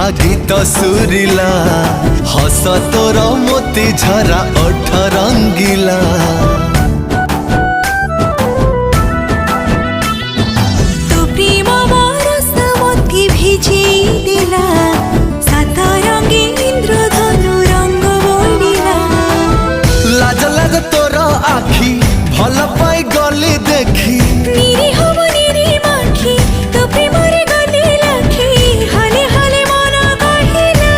मिठा गीत सुरिला हस तोर मोती झरा ओठ रंगीला तो प्रेम बरस मोती भिजे दिला सात रंगे इंद्रधनु रंग बोलिला लाज लाज तोर आखी भल पाई गली देखी निरी हब निरी माखी तो प्रेम रे गली लाखी हले हले मन कहिला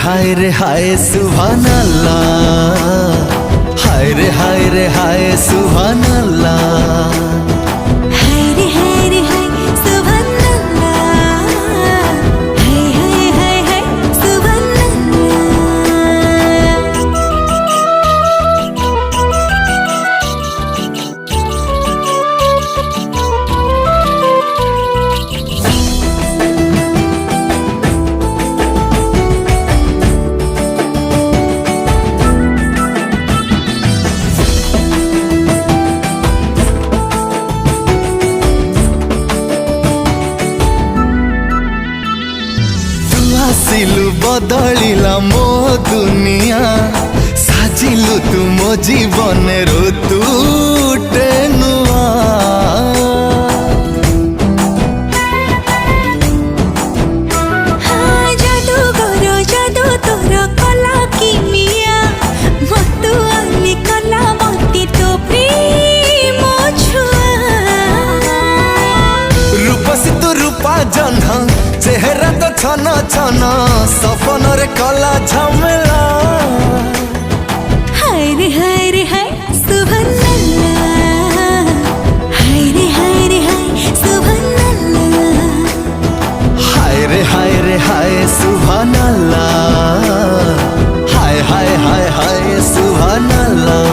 हाय रे हाय सुभानअल्लाह हाय रे हाय सुभानअल्लाह हाय रे हाय सुभानअल्लाह हाय सुभानअल्लाह आसिलु बदलिला मो दुनिया साजिलु तू मो जीवन ऋतुटे नुआ जादू तोर कला किमिया मतु अली कला मती तो प्रेम छुआ रूपसी तू रूपा जन्ह चेहरा तो छन छन सपन रे कला झमेला हाय रे हाय सुभानअल्लाह हाय रे हाय सुभानअल्लाह हाय रे हाय सुभानअल्लाह हाय सुभानअल्लाह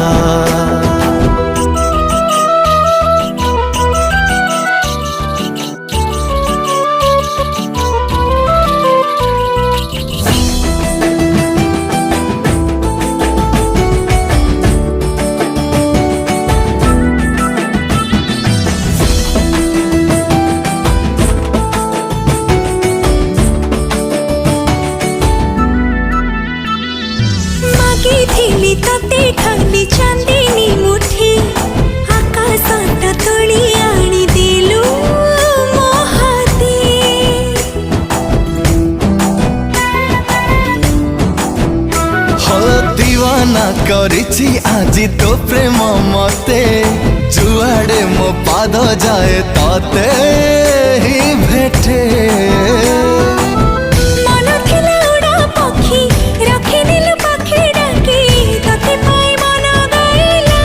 मागिथिली तते खाली चांदीनी मुठी आकाश तोड़ी आनी दिलु मो हाथी हो दीवाना करिछि आजी तो प्रेम मते जुआड़े मो पाद जाए तते ही भेटे मन थिला उड़ा पखी रखे दिल पाखे डाकी तते पाई मन गाइला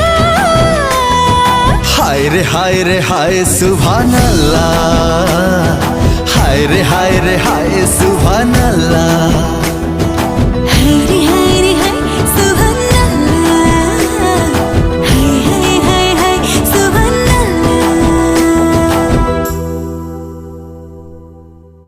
हाय रे हाय सुभानअल्लाह हाय रे हाय सुभानअल्लाह